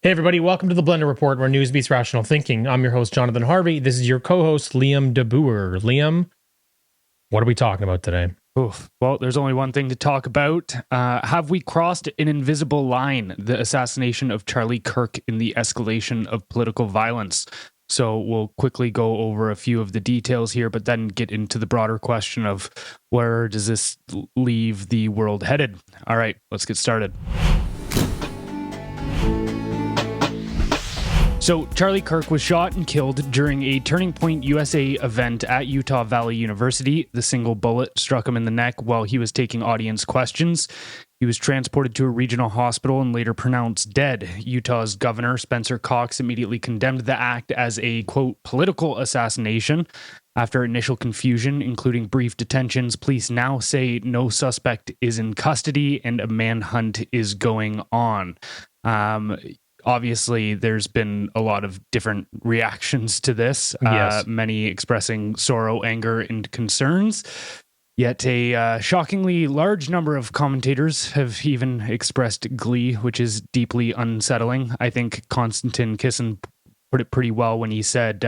Hey everybody, welcome to the Blendr Report, where news beats rational thinking. I'm your host, Jonathan Harvey. This is your co-host, Liam DeBoer. Liam, what are we talking about today? Oof. Well, there's only one thing to talk about. Have we crossed an invisible line? The assassination of Charlie Kirk in the escalation of political violence. So we'll quickly go over a few of the details here, but then get into the broader question of where does this leave the world headed? All right, let's get started. So, Charlie Kirk was shot and killed during a Turning Point USA event at Utah Valley University. The single bullet struck him in the neck while he was taking audience questions. He was transported to a regional hospital and later pronounced dead. Utah's governor, Spencer Cox, immediately condemned the act as a, quote, political assassination. After initial confusion, including brief detentions, police now say no suspect is in custody and a manhunt is going on. Obviously, there's been a lot of different reactions to this, Yes. Many expressing sorrow, anger, and concerns. Yet a shockingly large number of commentators have even expressed glee, which is deeply unsettling. I think Konstantin Kisin put it pretty well when he said,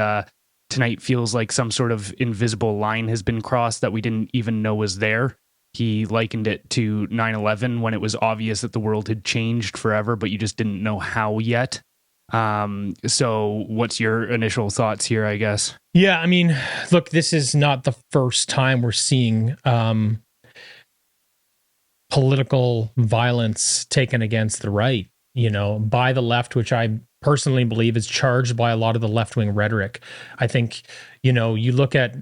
tonight feels like some sort of invisible line has been crossed that we didn't even know was there. He likened it to 9/11 when it was obvious that the world had changed forever, but you just didn't know how yet. So what's your initial thoughts here, I guess? Yeah, I mean, look, this is not the first time we're seeing political violence taken against the right, by the left, which I personally believe is charged by a lot of the left-wing rhetoric. I think, you look at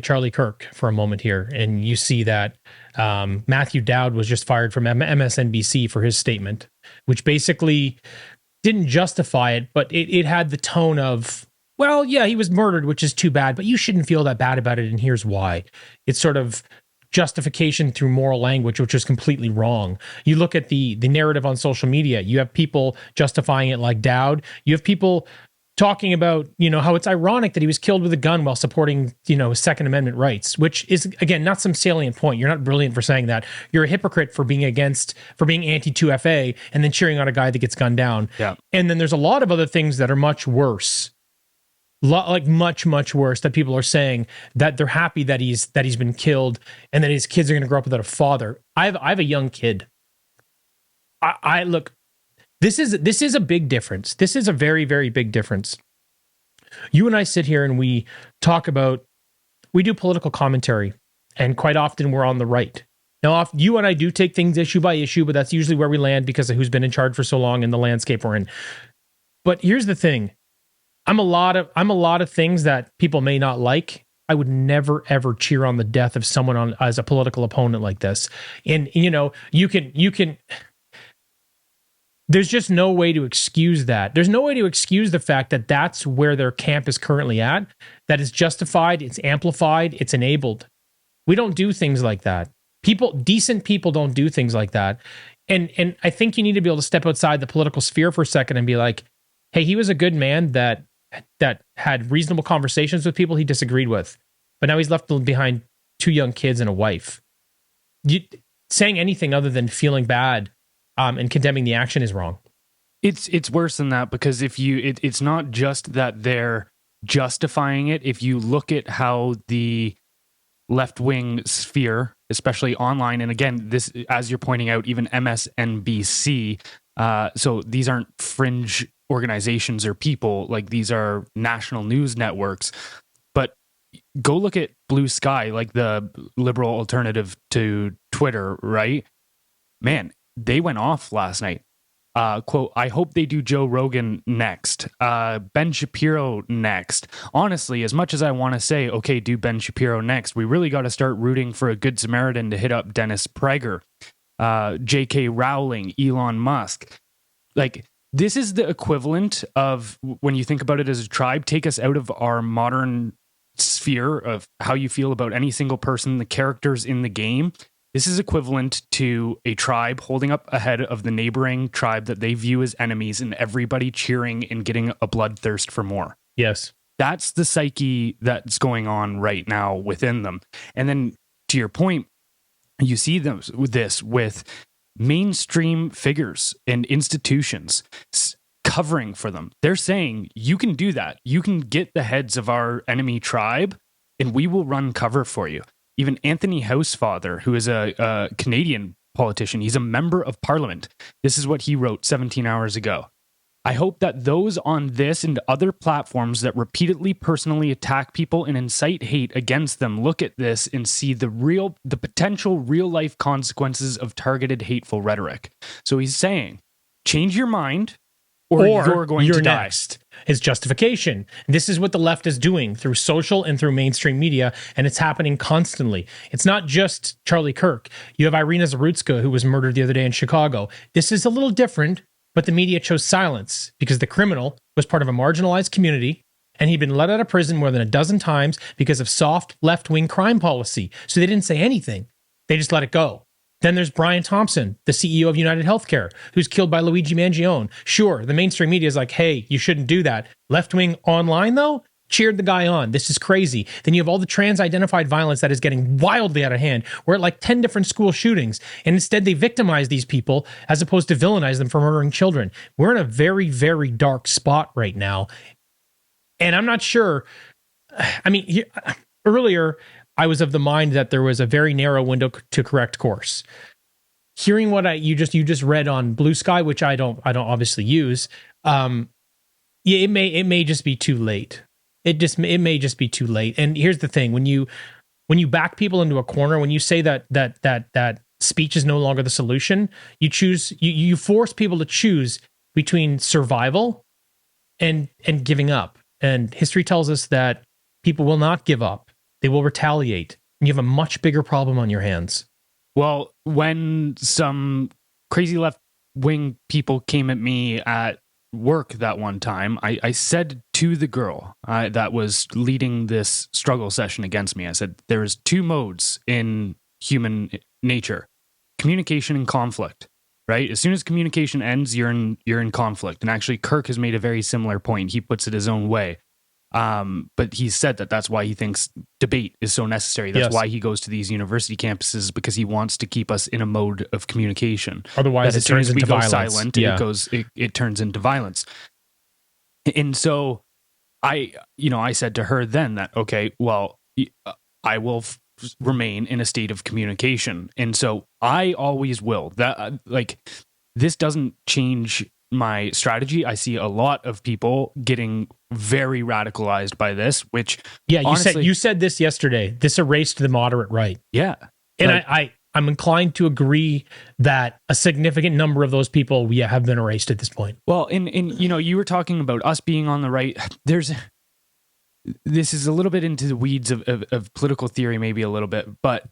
Charlie Kirk for a moment here, and you see that Matthew Dowd was just fired from MSNBC for his statement, which basically didn't justify it, but it had the tone of, well, yeah, he was murdered, which is too bad, but you shouldn't feel that bad about it, and here's why. It's sort of justification through moral language, which is completely wrong. You look at the narrative on social media, you have people justifying it like Dowd. You have people talking about, how it's ironic that he was killed with a gun while supporting, Second Amendment rights, which is, again, not some salient point. You're not brilliant for saying that. You're a hypocrite for being anti-2FA and then cheering on a guy that gets gunned down. Yeah. And then there's a lot of other things that are much worse. Like much worse, that people are saying that they're happy that he's been killed and that his kids are going to grow up without a father. I have a young kid. I look, this is a big difference. This is a very, very big difference. You and I sit here and we do political commentary, and quite often we're on the right. Now, you and I do take things issue by issue, but that's usually where we land because of who's been in charge for so long and the landscape we're in. But here's the thing. I'm a lot of things that people may not like. I would never ever cheer on the death of someone as a political opponent like this. And you can there's just no way to excuse that. There's no way to excuse the fact that that's where their camp is currently at. That is justified, it's amplified, it's enabled. We don't do things like that. Decent people don't do things like that. And I think you need to be able to step outside the political sphere for a second and be like, hey, he was a good man that had reasonable conversations with people he disagreed with, but now he's left behind 2 young kids and a wife. Saying anything other than feeling bad and condemning the action is wrong. It's worse than that, because it's not just that they're justifying it. If you look at how the left-wing sphere, especially online, and again, this, as you're pointing out, even MSNBC, so these aren't fringe organizations or people, like these are national news networks. But go look at Blue Sky, like the liberal alternative to Twitter, right? Man, they went off last night. Quote, I hope they do Joe Rogan next. Ben Shapiro next. Honestly, as much as I want to say, okay, do Ben Shapiro next, we really got to start rooting for a good Samaritan to hit up Dennis Prager, J.K. Rowling, Elon Musk. Like, this is the equivalent of, when you think about it as a tribe, take us out of our modern sphere of how you feel about any single person, the characters in the game. This is equivalent to a tribe holding up ahead of the neighboring tribe that they view as enemies, and everybody cheering and getting a bloodthirst for more. Yes. That's the psyche that's going on right now within them. And then, to your point, you see this with mainstream figures and institutions covering for them. They're saying, you can do that. You can get the heads of our enemy tribe and we will run cover for you. Even Anthony Housefather, who is a Canadian politician, he's a member of parliament. This is what he wrote 17 hours ago. I hope that those on this and other platforms that repeatedly personally attack people and incite hate against them look at this and see the potential real life consequences of targeted hateful rhetoric. So he's saying, change your mind or you're going to die. Next. His justification. This is what the left is doing through social and through mainstream media, and it's happening constantly. It's not just Charlie Kirk. You have Irina Zarutska, who was murdered the other day in Chicago. This is a little different, but the media chose silence because the criminal was part of a marginalized community, and he'd been let out of prison more than a dozen times because of soft left-wing crime policy. So they didn't say anything. They just let it go. Then there's Brian Thompson, the CEO of United Healthcare, who's killed by Luigi Mangione. Sure, the mainstream media is like, hey, you shouldn't do that. Left-wing online, though, cheered the guy on. This is crazy. Then you have all the trans-identified violence that is getting wildly out of hand. We're at like 10 different school shootings. And instead, they victimize these people as opposed to villainize them for murdering children. We're in a very, very dark spot right now. And I'm not sure. I mean, earlier, I was of the mind that there was a very narrow window to correct course. Hearing what you just read on Blue Sky, which I don't obviously use, it may just be too late. It may just be too late. And here's the thing: when you back people into a corner, when you say that speech is no longer the solution, you force people to choose between survival and giving up. And history tells us that people will not give up. They will retaliate. And you have a much bigger problem on your hands. Well, when some crazy left-wing people came at me at work that one time, I said to the girl that was leading this struggle session against me, I said, there's two modes in human nature: communication and conflict, right? As soon as communication ends, you're in conflict. And actually, Kirk has made a very similar point. He puts it his own way. But he said that's why he thinks debate is so necessary. That's why he goes to these university campuses, because he wants to keep us in a mode of communication. Otherwise, as soon as we go violence. silent, it turns into violence. And so I said to her then that, okay, well, I will remain in a state of communication. And so I always will. That this doesn't change my strategy. I see a lot of people getting very radicalized by this, which honestly, you said this yesterday. This erased the moderate right. Yeah. And I'm inclined to agree that a significant number of those people have been erased at this point. Well, and you were talking about us being on the right. This is a little bit into the weeds of political theory, maybe a little bit, but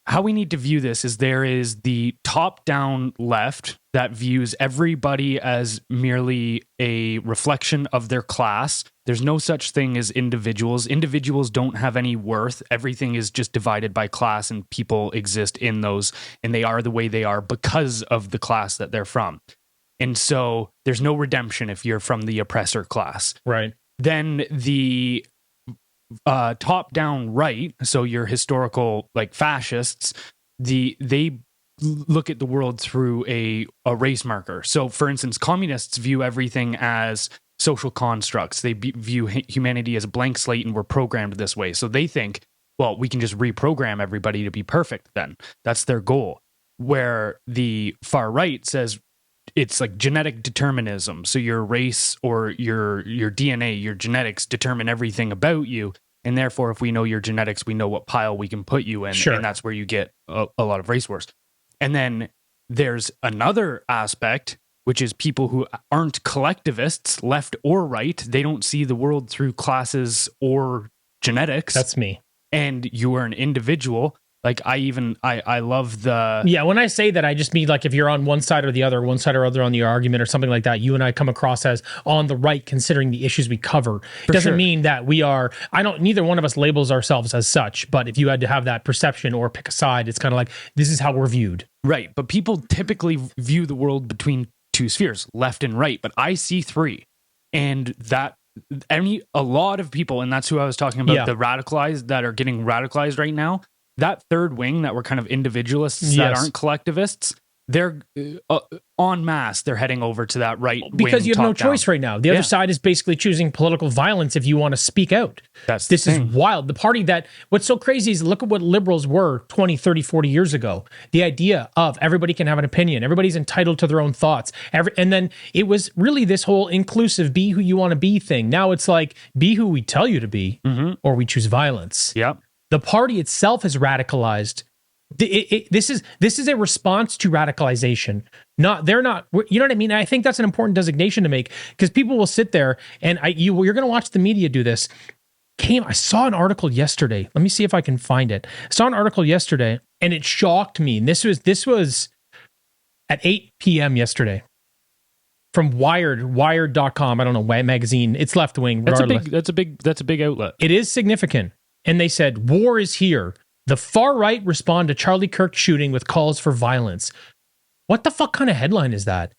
how we need to view this is there is the top-down left that views everybody as merely a reflection of their class. There's no such thing as individuals. Individuals don't have any worth. Everything is just divided by class, and people exist in those, and they are the way they are because of the class that they're from. And so there's no redemption if you're from the oppressor class. Right. Then the top-down right, so your historical fascists, they look at the world through a race marker. So, for instance, communists view everything as social constructs. They view humanity as a blank slate, and we're programmed this way. So they think, well, we can just reprogram everybody to be perfect then. That's their goal. Where the far right says it's like genetic determinism. So your race or your DNA, your genetics determine everything about you. And therefore, if we know your genetics, we know what pile we can put you in. Sure. And that's where you get a lot of race wars. And then there's another aspect, which is people who aren't collectivists, left or right. They don't see the world through classes or genetics. That's me. And you are an individual. I love the... Yeah, when I say that, I just mean if you're on one side or the other on the argument or something like that, you and I come across as on the right considering the issues we cover. It doesn't mean that we are... neither one of us labels ourselves as such, but if you had to have that perception or pick a side, it's kind of like, this is how we're viewed. Right, but people typically view the world between two spheres, left and right, but I see three. And that... a lot of people, and that's who I was talking about, the radicalized that are getting radicalized right now, that third wing that were kind of individualists that aren't collectivists, they're en masse. They're heading over to that right because you have no choice right now. The other side is basically choosing political violence if you want to speak out. This is wild. The party that what's so crazy is look at what liberals were 20, 30, 40 years ago. The idea of everybody can have an opinion. Everybody's entitled to their own thoughts. And then it was really this whole inclusive be who you want to be thing. Now it's like be who we tell you to be or we choose violence. Yep. The party itself is radicalized. This is a response to radicalization. They're not. You know what I mean? I think that's an important designation to make because people will sit there and you're going to watch the media do this. I saw an article yesterday. Let me see if I can find it. I saw an article yesterday and it shocked me. And this was at 8 p.m. yesterday from Wired.com. I don't know, magazine. It's left wing. That's a big outlet. It is significant. And they said war is here. The far right respond to Charlie Kirk shooting with calls for violence. What the fuck kind of headline is that?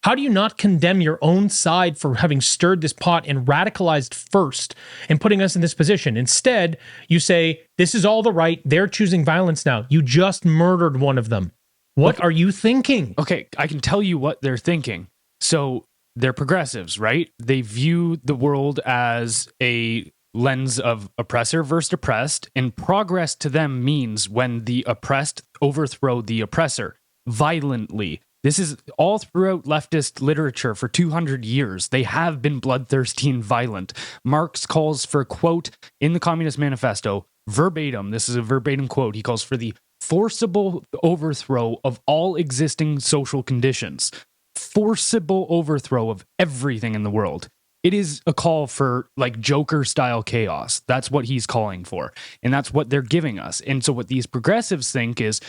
How do you not condemn your own side for having stirred this pot and radicalized first and putting us in this position? Instead, you say, this is all the right. They're choosing violence now. You just murdered one of them. What are you thinking? Okay, I can tell you what they're thinking. So they're progressives, right? They view the world as a lens of oppressor versus oppressed, and progress to them means when the oppressed overthrow the oppressor violently. This is all throughout leftist literature for 200 years. They have been bloodthirsty and violent. Marx calls for, quote, in the Communist Manifesto, verbatim, this is a verbatim quote, he calls for the forcible overthrow of all existing social conditions. Forcible overthrow of everything in the world. It is a call for like Joker-style chaos. That's what he's calling for. And that's what they're giving us. And so what these progressives think is,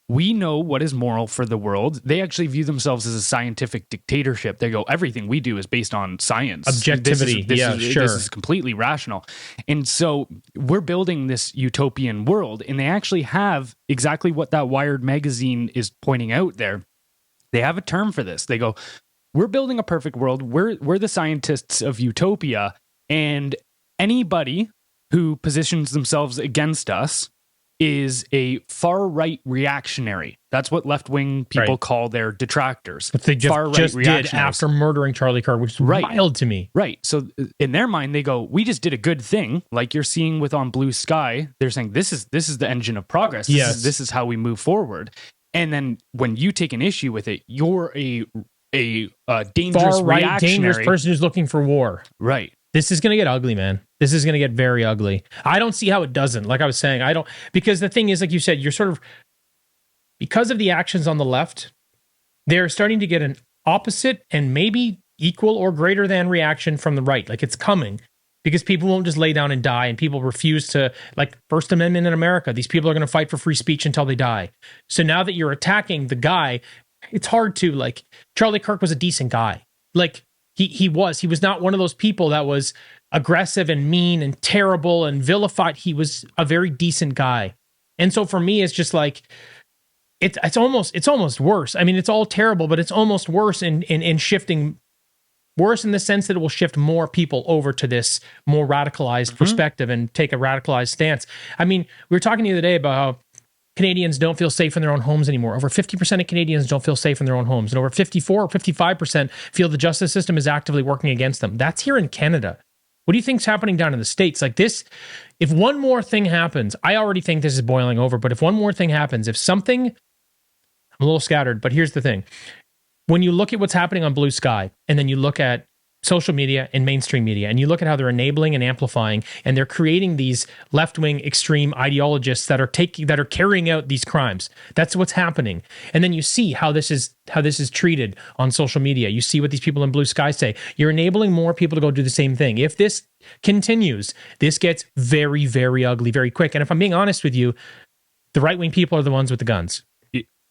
we know what is moral for the world. They actually view themselves as a scientific dictatorship. They go, everything we do is based on science. Objectivity. This is completely rational. And so we're building this utopian world. And they actually have exactly what that Wired magazine is pointing out there. They have a term for this. They go, we're building a perfect world. We're the scientists of utopia, and anybody who positions themselves against us is a far-right reactionary. That's what left-wing people call their detractors. But they just did after murdering Charlie Kirk, which is wild to me. Right. So in their mind, they go, we just did a good thing. Like you're seeing with On Blue Sky, they're saying this is the engine of progress. This is how we move forward. And then when you take an issue with it, you're a dangerous far-right, dangerous person who's looking for war. Right. This is going to get ugly, man. This is going to get very ugly. I don't see how it doesn't. Like I was saying, I don't, because the thing is, like you said, you're sort of, because of the actions on the left, they're starting to get an opposite and maybe equal or greater than reaction from the right. Like it's coming because people won't just lay down and die, and people refuse to, like First Amendment in America. These people are going to fight for free speech until they die. So now that you're attacking the guy, it's hard to, like, Charlie Kirk was a decent guy. Like, he was not one of those people that was aggressive and mean and terrible and vilified. He was a very decent guy. And so for me, it's just like, it's almost worse. I mean, it's all terrible, but it's almost worse in shifting, worse in the sense that it will shift more people over to this more radicalized perspective and take a radicalized stance. I mean, we were talking the other day about how Canadians don't feel safe in their own homes anymore. Over 50% of Canadians don't feel safe in their own homes. And over 54 or 55% feel the justice system is actively working against them. That's here in Canada. What do you think's happening down in the States? Like this, if one more thing happens, I already think this is boiling over, but if one more thing happens, if something, I'm a little scattered, but here's the thing. When you look at what's happening on Blue Sky, and then you look at social media and mainstream media, and you look at how they're enabling and amplifying, and they're creating these left-wing extreme ideologists that are carrying out these crimes. That's what's happening. And then you see how this is treated on social media. You see what these people in Blue Sky say. You're enabling more people to go do the same thing. If this continues, this gets very, very ugly very quick. And if I'm being honest with you, the right-wing people are the ones with the guns.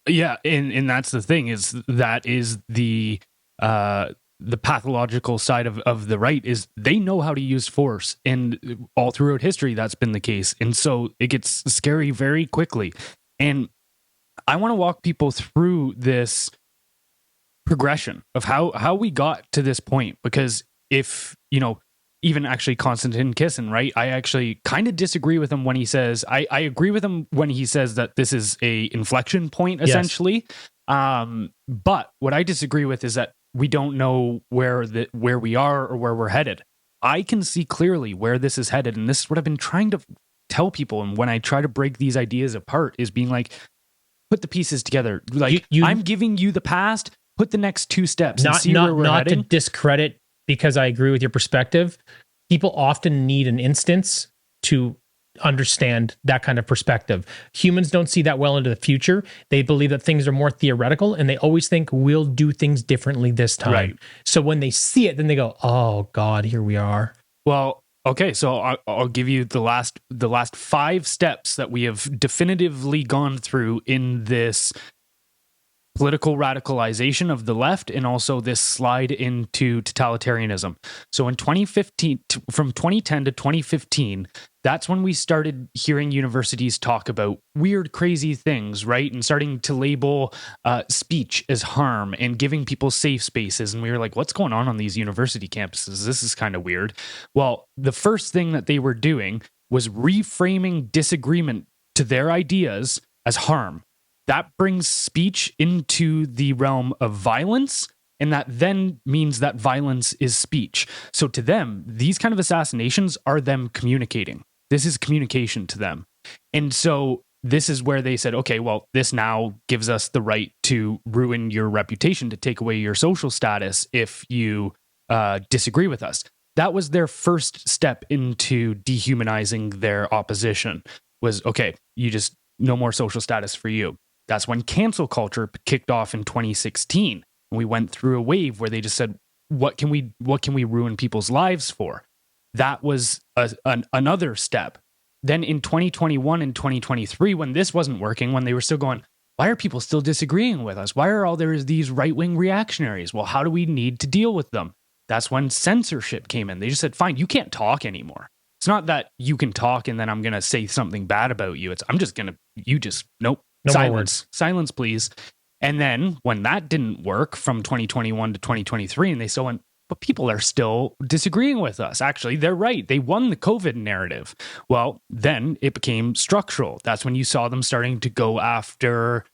Yeah, and that's the thing, is that is the pathological side of the right, is they know how to use force, and all throughout history that's been the case. And so it gets scary very quickly. And I want to walk people through this progression of how we got to this point, because if, you know, even actually Konstantin Kisin, right? I actually kind of disagree with him when he says, I agree with him when he says that this is a inflection point, essentially. But what I disagree with is that we don't know where we are or where we're headed. I can see clearly where this is headed, and this is what I've been trying to tell people. And when I try to break these ideas apart, is being like, put the pieces together. Like, I'm giving you the past. Put the next 2 steps and see where we're heading. Not to discredit, because I agree with your perspective. People often need an instance to understand that kind of perspective. Humans don't see that well into the future. They believe that things are more theoretical, and they always think we'll do things differently this time. Right. So when they see it, then they go, "Oh God, here we are." Well, okay, so I'll give you the last 5 steps that we have definitively gone through in this political radicalization of the left, and also this slide into totalitarianism. So in 2015, from 2010 to 2015, that's when we started hearing universities talk about weird, crazy things, right? And starting to label speech as harm and giving people safe spaces. And we were like, what's going on these university campuses? This is kind of weird. Well, the first thing that they were doing was reframing disagreement to their ideas as harm. That brings speech into the realm of violence, and that then means that violence is speech. So to them, these kind of assassinations are them communicating. This is communication to them. And so this is where they said, okay, well, this now gives us the right to ruin your reputation, to take away your social status if you disagree with us. That was their first step into dehumanizing their opposition, was, okay, you just, no more social status for you. That's when cancel culture kicked off in 2016. We went through a wave where they just said, what can we ruin people's lives for? That was another step. Then in 2021 and 2023, when this wasn't working, when they were still going, why are people still disagreeing with us? Why are there these right-wing reactionaries? Well, how do we need to deal with them? That's when censorship came in. They just said, fine, you can't talk anymore. It's not that you can talk and then I'm going to say something bad about you. It's, nope. No silence, please. And then when that didn't work from 2021 to 2023, and they still went, but people are still disagreeing with us. Actually, they're right. They won the COVID narrative. Well, then it became structural. That's when you saw them starting to go after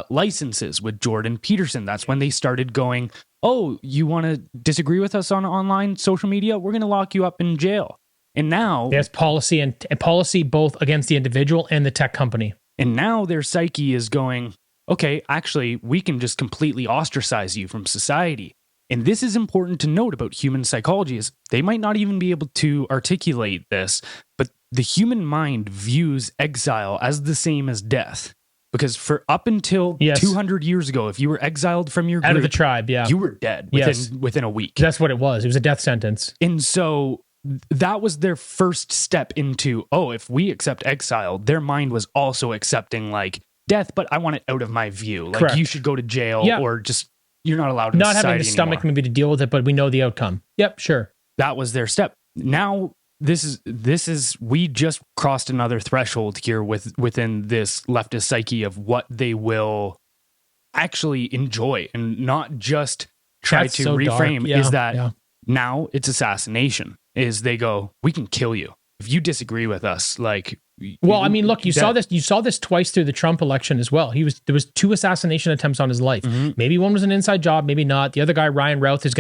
licenses with Jordan Peterson. That's when they started going, oh, you want to disagree with us on online social media? We're going to lock you up in jail. And now there's policy and policy both against the individual and the tech company. And now their psyche is going, okay, actually, we can just completely ostracize you from society. And this is important to note about human psychology, is they might not even be able to articulate this, but the human mind views exile as the same as death. Because for up until 200 years ago, if you were exiled from your group, out of the tribe, you were dead within a week. That's what it was. It was a death sentence. And so that was their first step into, oh, if we accept exile, their mind was also accepting like death, but I want it out of my view. Like, you should go to jail or just, you're not allowed in not society having the stomach anymore. Maybe to deal with it, but we know the outcome. Yep, sure. That was their step. Now this is we just crossed another threshold here within this leftist psyche of what they will actually enjoy, and not just try to reframe is that now it's assassination. Is they go, we can kill you if you disagree with us. Like, well, I mean, look, you saw this twice through the Trump election as well. There was 2 assassination attempts on his life. Mm-hmm. Maybe one was an inside job, maybe not. The other guy, Ryan Routh, he's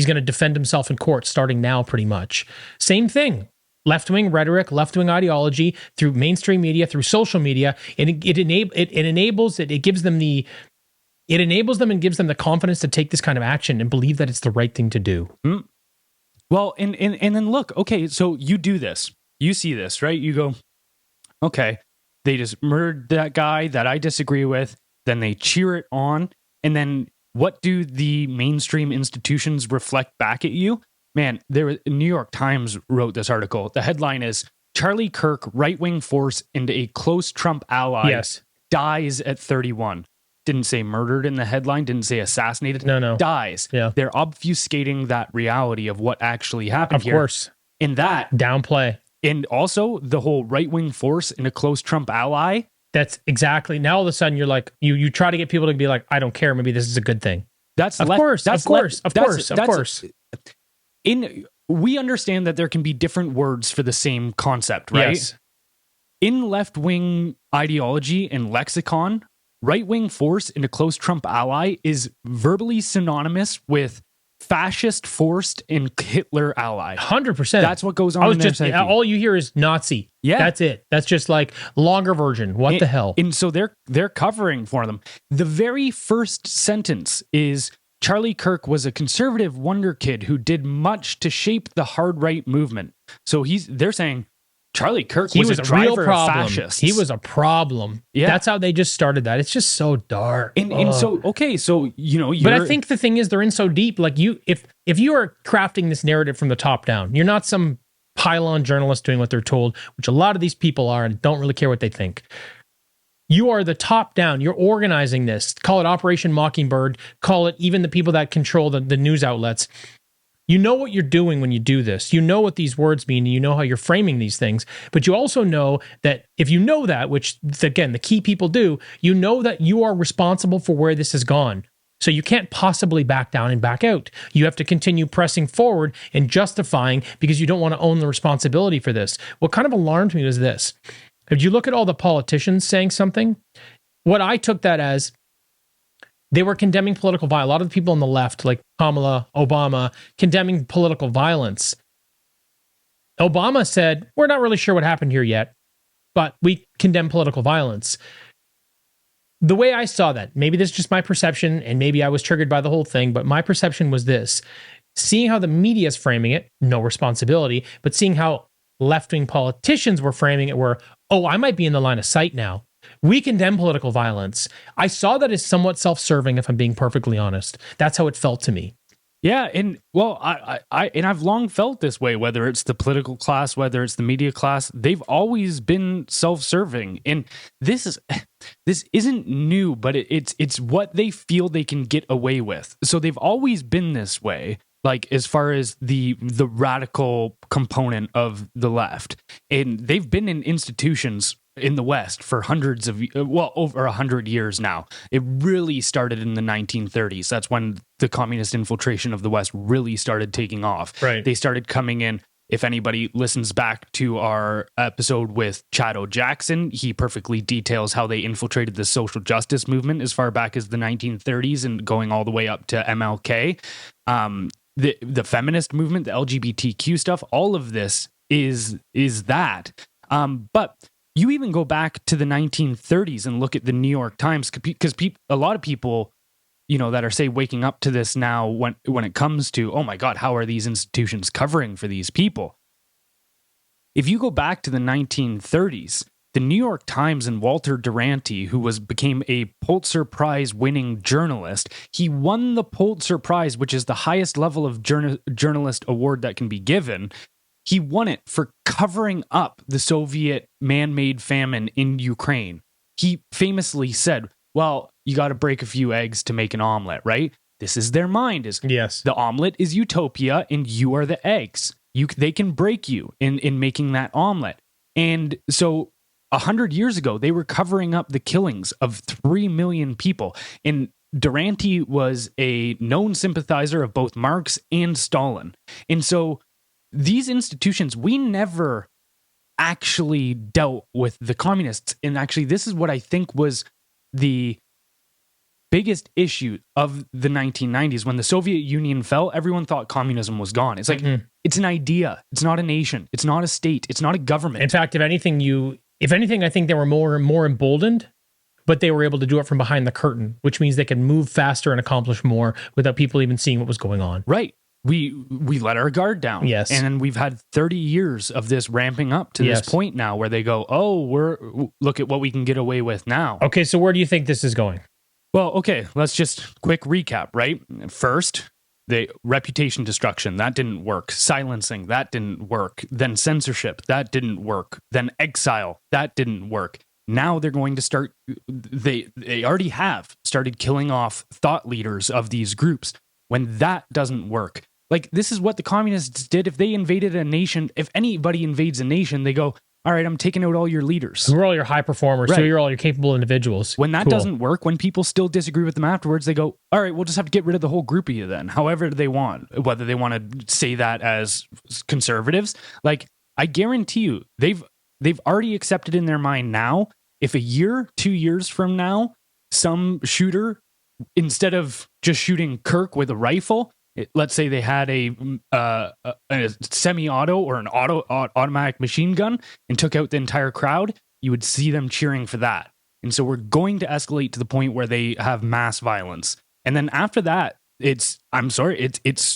gonna defend himself in court starting now, pretty much. Same thing. Left-wing rhetoric, left-wing ideology through mainstream media, through social media, and it enables them and gives them the confidence to take this kind of action and believe that it's the right thing to do. Mm-hmm. Well, and then look, okay, so you do this. You see this, right? You go, okay, they just murdered that guy that I disagree with. Then they cheer it on. And then what do the mainstream institutions reflect back at you? Man, New York Times wrote this article. The headline is, Charlie Kirk, right-wing force into a close Trump ally, dies at 31. Didn't say murdered in the headline, didn't say assassinated. No. Dies. Yeah. They're obfuscating that reality of what actually happened here. Of course. In that. Downplay. And also the whole right-wing force in a close Trump ally. That's exactly. Now all of a sudden you're like, you try to get people to be like, I don't care. Maybe this is a good thing. Of course. We understand that there can be different words for the same concept, right? Yes. In left-wing ideology and lexicon, right-wing force in a close Trump ally is verbally synonymous with fascist forced and Hitler ally. 100%. That's what goes on in their psyche. All you hear is Nazi. Yeah. That's it. That's just like longer version. What the hell? And so they're covering for them. The very first sentence is Charlie Kirk was a conservative wonder kid who did much to shape the hard right movement. So they're saying Charlie Kirk was a real problem. Of fascists. He was a problem. Yeah. That's how they just started that. It's just so dark. And so, okay, so, but I think the thing is they're in so deep. Like if you are crafting this narrative from the top down, you're not some pylon journalist doing what they're told, which a lot of these people are and don't really care what they think. You are the top down. You're organizing this. Call it Operation Mockingbird. Call it even the people that control the news outlets. You know what you're doing when you do this. You know what these words mean. You know how you're framing these things. But you also know that if you know that, which, again, the key people do, you know that you are responsible for where this has gone. So you can't possibly back down and back out. You have to continue pressing forward and justifying because you don't want to own the responsibility for this. What kind of alarmed me was this. If you look at all the politicians saying something, what I took that as, they were condemning political violence. A lot of the people on the left, like Kamala, Obama, condemning political violence. Obama said, we're not really sure what happened here yet, but we condemn political violence. The way I saw that, maybe this is just my perception, and maybe I was triggered by the whole thing, but my perception was this. Seeing how the media is framing it, no responsibility, but seeing how left-wing politicians were framing it were, oh, I might be in the line of sight now. We condemn political violence. I saw that as somewhat self-serving, if I'm being perfectly honest. That's how it felt to me. Yeah, and well, I've long felt this way, whether it's the political class, whether it's the media class, they've always been self-serving. And this isn't new, but it's what they feel they can get away with. So they've always been this way, like as far as the radical component of the left. And they've been in institutions in the West for over 100 years now. It really started in the 1930s. That's when the communist infiltration of the West really started taking off. Right. They started coming in. If anybody listens back to our episode with Chado Jackson, he perfectly details how they infiltrated the social justice movement as far back as the 1930s and going all the way up to MLK. The feminist movement, the LGBTQ stuff, all of this is that. But you even go back to the 1930s and look at the New York Times, because a lot of people, that are, say, waking up to this now when it comes to, oh my God, how are these institutions covering for these people? If you go back to the 1930s, the New York Times and Walter Duranty, who became a Pulitzer Prize winning journalist, he won the Pulitzer Prize, which is the highest level of journalist award that can be given. He won it for covering up the Soviet man-made famine in Ukraine. He famously said, well, you got to break a few eggs to make an omelet, right? This is their mind. Yes. The omelet is utopia and you are the eggs. They can break you in making that omelet. And so 100 years ago, they were covering up the killings of 3 million people. And Duranty was a known sympathizer of both Marx and Stalin. And so these institutions, we never actually dealt with the communists. And actually, this is what I think was the biggest issue of the 1990s. When the Soviet Union fell, everyone thought communism was gone. It's like, It's an idea. It's not a nation. It's not a state. It's not a government. In fact, if anything, I think they were more emboldened, but they were able to do it from behind the curtain, which means they could move faster and accomplish more without people even seeing what was going on. Right. We let our guard down. Yes. And we've had 30 years of this ramping up to this point now where they go, look at what we can get away with now. Okay, so where do you think this is going? Well, okay, let's just quick recap, right? First, the reputation destruction, that didn't work. Silencing, that didn't work. Then censorship, that didn't work. Then exile, that didn't work. Now they're going to start, they already have started killing off thought leaders of these groups. When that doesn't work, like this is what the communists did. If they invaded a nation, if anybody invades a nation, they go, all right, I'm taking out all your leaders. Who are all your high performers? Right. Who are all your capable individuals? When that doesn't work, when people still disagree with them afterwards, they go, all right, we'll just have to get rid of the whole group of you then, however they want, whether they want to say that as conservatives. Like, I guarantee you, they've already accepted in their mind now, if a year, 2 years from now, some shooter, instead of just shooting Kirk with a rifle, let's say they had a semi-auto or an automatic machine gun and took out the entire crowd, you would see them cheering for that. And so we're going to escalate to the point where they have mass violence. And then after that, it's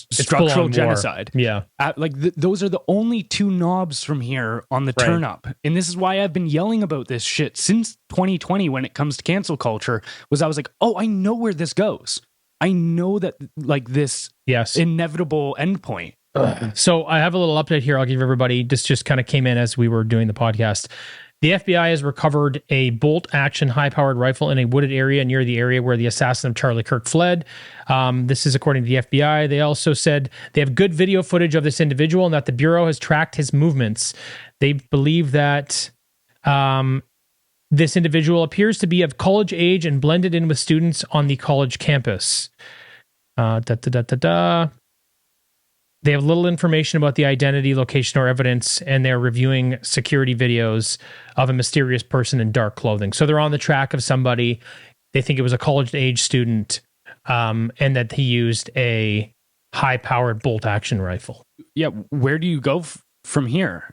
structural genocide. Yeah. Those are the only two knobs from here on the turn up. And this is why I've been yelling about this shit since 2020 when it comes to cancel culture, I was like, oh, I know where this goes. I know that this inevitable endpoint. So I have a little update here. I'll give everybody, just kind of came in as we were doing the podcast. The FBI has recovered a bolt-action high-powered rifle in a wooded area near the area where the assassin of Charlie Kirk fled. This is according to the FBI. They also said they have good video footage of this individual and that the Bureau has tracked his movements. They believe that this individual appears to be of college age and blended in with students on the college campus. They have little information about the identity, location, or evidence, and they're reviewing security videos of a mysterious person in dark clothing. So they're on the track of somebody. They think it was a college-age student, and that he used a high-powered bolt-action rifle. Yeah, where do you go from here?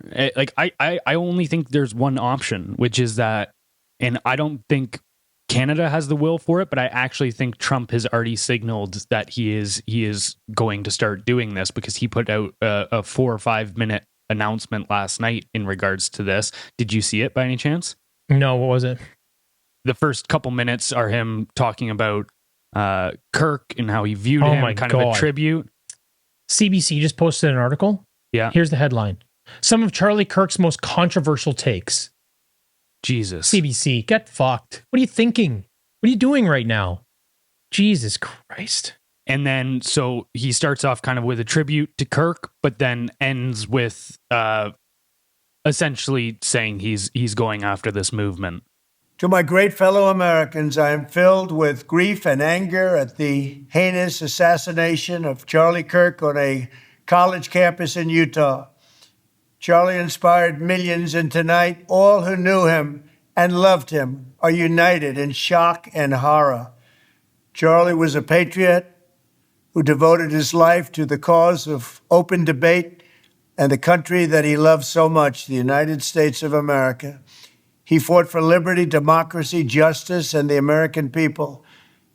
I only think there's one option, which is that, and I don't think Canada has the will for it, but I actually think Trump has already signaled that he is going to start doing this, because he put out a 4 or 5 minute announcement last night in regards to this. Did you see it by any chance? No, what was it? The first couple minutes are him talking about Kirk and how he viewed him, kind of a tribute. CBC just posted an article. Yeah. Here's the headline. Some of Charlie Kirk's most controversial takes. Jesus. CBC, get fucked. What are you thinking? What are you doing right now? Jesus Christ. And then, so he starts off kind of with a tribute to Kirk, but then ends with essentially saying he's going after this movement. To my great fellow Americans, I am filled with grief and anger at the heinous assassination of Charlie Kirk on a college campus in Utah. Charlie inspired millions, and tonight, all who knew him and loved him are united in shock and horror. Charlie was a patriot who devoted his life to the cause of open debate and the country that he loved so much, the United States of America. He fought for liberty, democracy, justice, and the American people.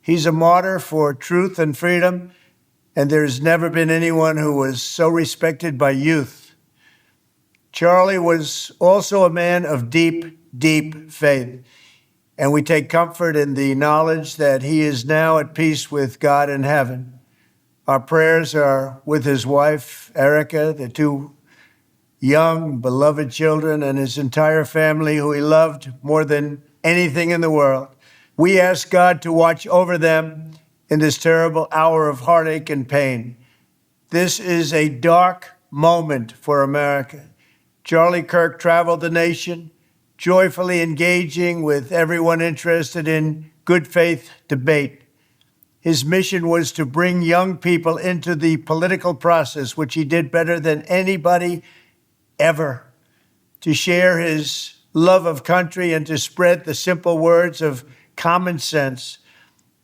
He's a martyr for truth and freedom, and there has never been anyone who was so respected by youth. Charlie was also a man of deep, deep faith, and we take comfort in the knowledge that he is now at peace with God in heaven. Our prayers are with his wife, Erica, the two young, beloved children, and his entire family, who he loved more than anything in the world. We ask God to watch over them in this terrible hour of heartache and pain. This is a dark moment for America. Charlie Kirk traveled the nation, joyfully engaging with everyone interested in good faith debate. His mission was to bring young people into the political process, which he did better than anybody ever, to share his love of country and to spread the simple words of common sense.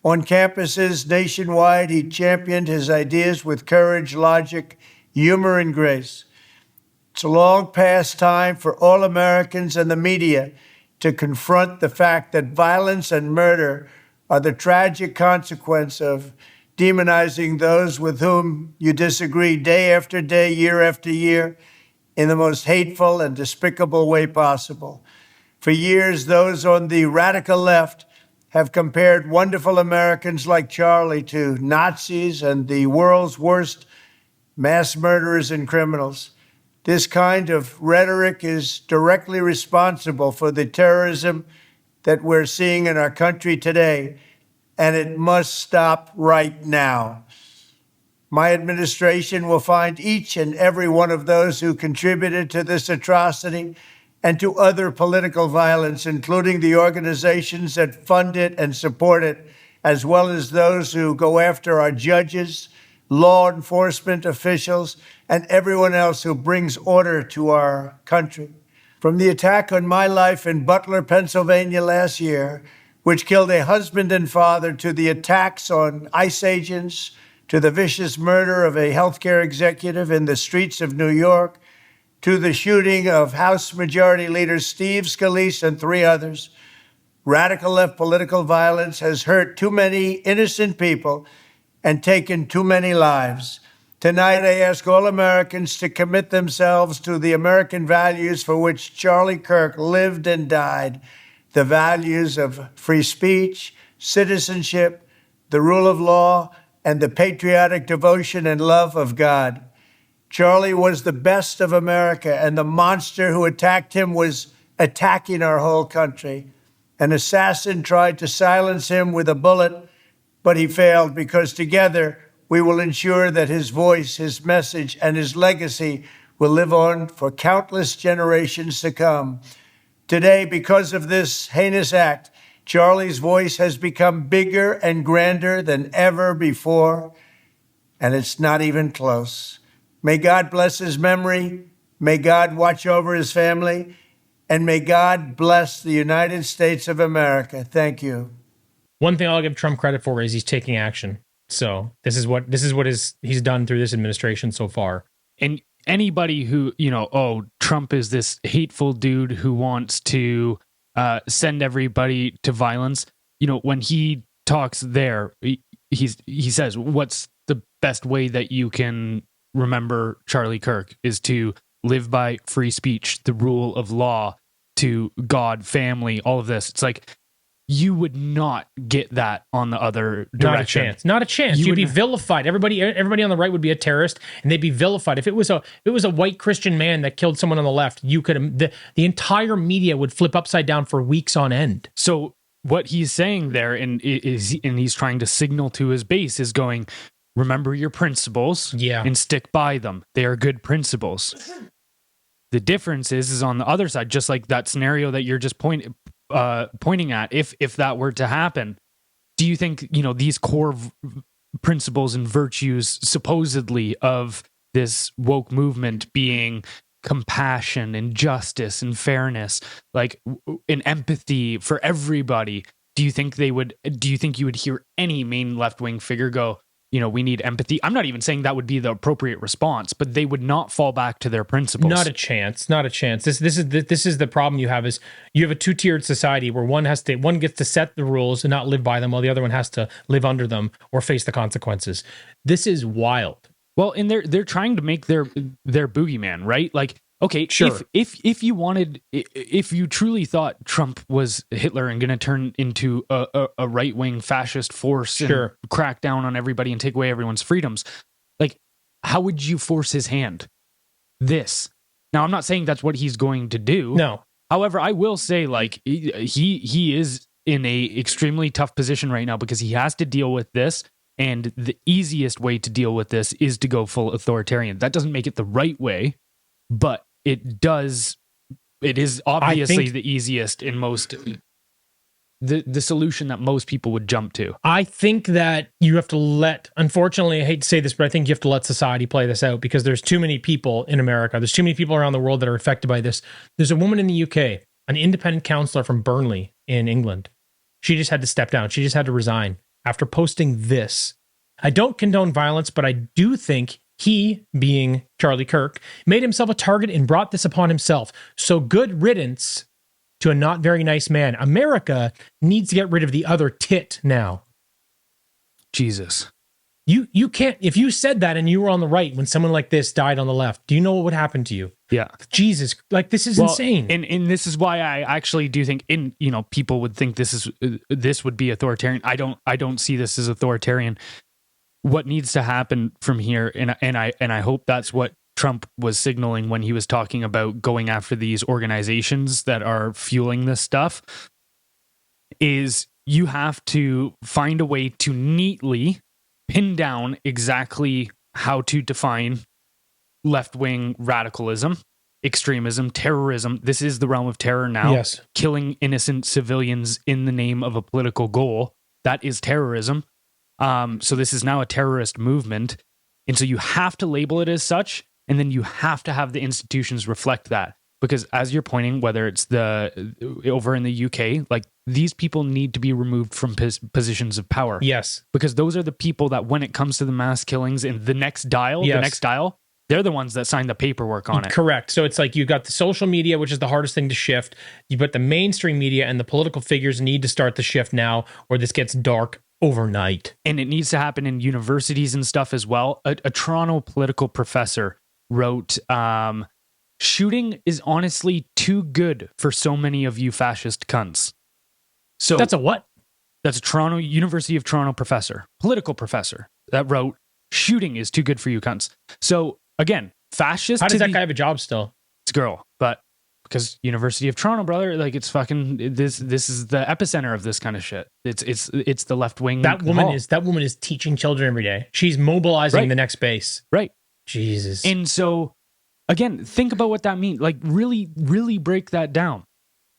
On campuses nationwide, he championed his ideas with courage, logic, humor, and grace. It's a long past time for all Americans and the media to confront the fact that violence and murder are the tragic consequence of demonizing those with whom you disagree day after day, year after year, in the most hateful and despicable way possible. For years, those on the radical left have compared wonderful Americans like Charlie to Nazis and the world's worst mass murderers and criminals. This kind of rhetoric is directly responsible for the terrorism that we're seeing in our country today, and it must stop right now. My administration will find each and every one of those who contributed to this atrocity and to other political violence, including the organizations that fund it and support it, as well as those who go after our judges, law enforcement officials, and everyone else who brings order to our country. From the attack on my life in Butler, Pennsylvania last year, which killed a husband and father, to the attacks on ICE agents, to the vicious murder of a healthcare executive in the streets of New York, to the shooting of House Majority Leader Steve Scalise and 3 others. Radical left political violence has hurt too many innocent people and taken too many lives. Tonight, I ask all Americans to commit themselves to the American values for which Charlie Kirk lived and died, the values of free speech, citizenship, the rule of law, and the patriotic devotion and love of God. Charlie was the best of America, and the monster who attacked him was attacking our whole country. An assassin tried to silence him with a bullet, but he failed, because together we will ensure that his voice, his message, and his legacy will live on for countless generations to come. Today, because of this heinous act, Charlie's voice has become bigger and grander than ever before, and it's not even close. May God bless his memory, may God watch over his family, and may God bless the United States of America. Thank you. One thing I'll give Trump credit for is he's taking action. So this is what he's done through this administration so far. And anybody who, Trump is this hateful dude who wants to send everybody to violence, when he talks there, he says, what's the best way that you can remember Charlie Kirk is to live by free speech, the rule of law, to God, family, all of this. It's like, you would not get that on the other direction. Not a chance. You'd be vilified. Everybody on the right would be a terrorist, and they'd be vilified. If it was a white Christian man that killed someone on the left, the entire media would flip upside down for weeks on end. So what he's saying there, and he's trying to signal to his base, is going, remember your principles, and stick by them. They are good principles. The difference is on the other side, just like that scenario that you're just pointing at. If that were to happen, do you think these core principles and virtues supposedly of this woke movement being compassion and justice and fairness, like an empathy for everybody, do you think you would hear any main left-wing figure go, we need empathy? I'm not even saying that would be the appropriate response, but they would not fall back to their principles. Not a chance. This is the problem you have, is you have a two-tiered society where one gets to set the rules and not live by them, while the other one has to live under them or face the consequences. This is wild. Well, and they're trying to make their boogeyman, right? Like, okay, sure. If you truly thought Trump was Hitler and going to turn into a right-wing fascist force and crack down on everybody and take away everyone's freedoms, like, how would you force his hand? Now, I'm not saying that's what he's going to do. No. However, I will say, like, he is in a extremely tough position right now, because he has to deal with this. And the easiest way to deal with this is to go full authoritarian. That doesn't make it the right way, but it is obviously the easiest and most the solution that most people would jump to. I think that you have to unfortunately, I hate to say this, but I think you have to let society play this out, because there's too many people in America. There's too many people around the world that are affected by this. There's a woman in the UK, an independent councillor from Burnley in England. She just had to step down. She just had to resign after posting this. I don't condone violence, but I do think he, being Charlie Kirk, made himself a target and brought this upon himself. So good riddance to a not very nice man. America needs to get rid of the other tit now. Jesus. You can't, if you said that and you were on the right when someone like this died on the left, do you know what would happen to you? Yeah. Jesus, like, this is insane. And this is why I actually do think people would think this would be authoritarian. I don't see this as authoritarian. What needs to happen from here, and I hope that's what Trump was signaling when he was talking about going after these organizations that are fueling this stuff, is you have to find a way to neatly pin down exactly how to define left-wing radicalism, extremism, terrorism. This is the realm of terror now. Yes. Killing innocent civilians in the name of a political goal. That is terrorism. So this is now a terrorist movement. And so you have to label it as such, and then you have to have the institutions reflect that. because as you're pointing, whether it's over in the UK, like these people need to be removed from positions of power. Yes. Because those are the people that when it comes to the mass killings in the next dial, they're the ones that signed the paperwork on it. Correct. So it's like you've got the social media, which is the hardest thing to shift. You put the mainstream media and the political figures need to start the shift now, or this gets dark overnight. And it needs to happen in universities and stuff as well. A Toronto political professor wrote, shooting is honestly too good for so many of you fascist cunts. So that's a what? That's a University of Toronto political professor that wrote, shooting is too good for you cunts. So again, fascist. How does that guy have a job still? It's a girl, but because University of Toronto, brother, like it's fucking this is the epicenter of this kind of shit. It's the left wing. That woman is teaching children every day. She's mobilizing the next base. Right. Jesus. And so again, think about what that means. Like really, really break that down.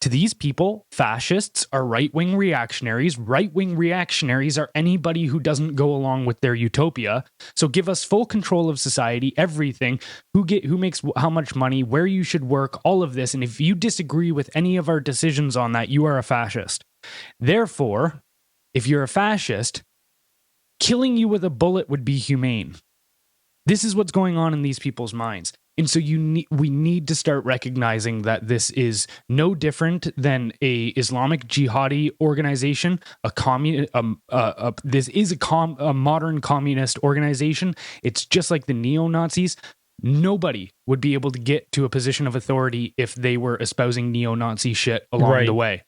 To these people, fascists are right-wing reactionaries. Right-wing reactionaries are anybody who doesn't go along with their utopia. So give us full control of society, everything, who makes how much money, where you should work, all of this. And if you disagree with any of our decisions on that, you are a fascist. Therefore, if you're a fascist, killing you with a bullet would be humane. This is what's going on in these people's minds. And so we need to start recognizing that this is no different than a Islamic jihadi organization, this is a modern communist organization. It's just like the neo-Nazis. Nobody would be able to get to a position of authority if they were espousing neo-Nazi shit along the way.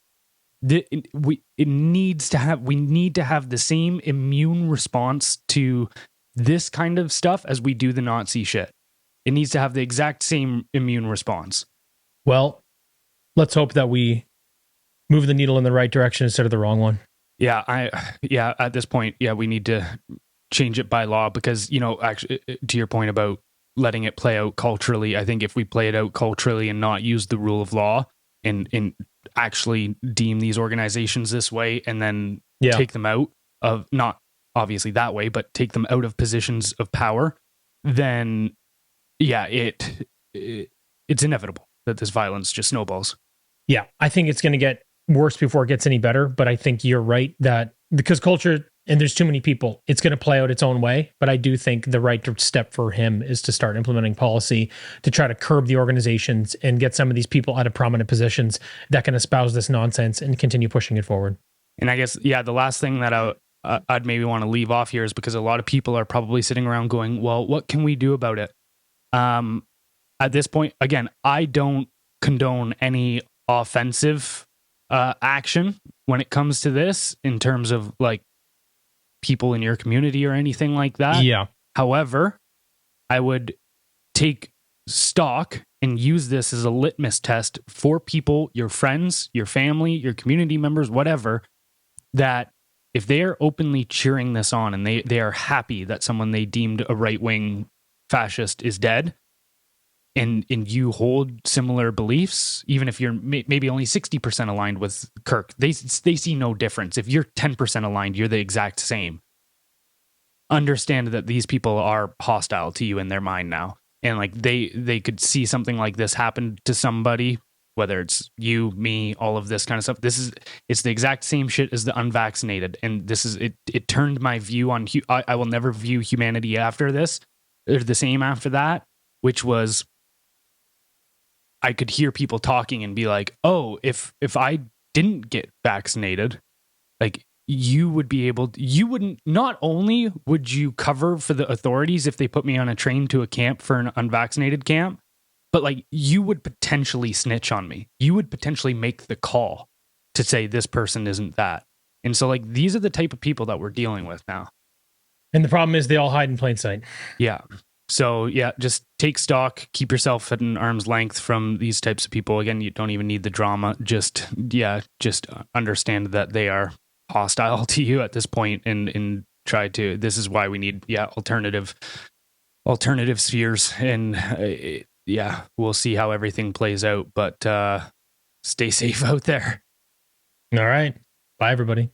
We need to have the same immune response to this kind of stuff as we do the Nazi shit. It needs to have the exact same immune response. Well, let's hope that we move the needle in the right direction instead of the wrong one. Yeah, at this point, we need to change it by law because, actually, to your point about letting it play out culturally, I think if we play it out culturally and not use the rule of law and actually deem these organizations this way and then take them out of, not obviously that way, but take them out of positions of power, then it's inevitable that this violence just snowballs. Yeah, I think it's going to get worse before it gets any better, but I think you're right that because culture, and there's too many people, it's going to play out its own way, but I do think the right step for him is to start implementing policy to try to curb the organizations and get some of these people out of prominent positions that can espouse this nonsense and continue pushing it forward. And I guess, the last thing that I'd maybe want to leave off here is because a lot of people are probably sitting around going, well, what can we do about it? At this point, again, I don't condone any offensive action when it comes to this in terms of like people in your community or anything like that. Yeah. However, I would take stock and use this as a litmus test for people, your friends, your family, your community members, whatever, that if they are openly cheering this on and they are happy that someone they deemed a right-wing fascist is dead, and you hold similar beliefs, even if you're maybe only 60% aligned with Kirk, they see no difference. If you're 10% aligned, you're the exact same. Understand that these people are hostile to you in their mind now. And like they could see something like this happen to somebody, whether it's you, me, all of this kind of stuff. It's the exact same shit as the unvaccinated. And this is, it turned my view on, I will never view humanity after this, or the same after that, which was, I could hear people talking and be like, oh, if I didn't get vaccinated, like you wouldn't, not only would you cover for the authorities if they put me on a train to a camp for an unvaccinated camp, but like you would potentially snitch on me. You would potentially make the call to say this person isn't that. And so like these are the type of people that we're dealing with now. And the problem is they all hide in plain sight. Yeah. So yeah, just take stock, keep yourself at an arm's length from these types of people. Again, you don't even need the drama. Just understand that they are hostile to you at this point and try to, this is why we need, alternative spheres. And we'll see how everything plays out, but stay safe out there. All right. Bye, everybody.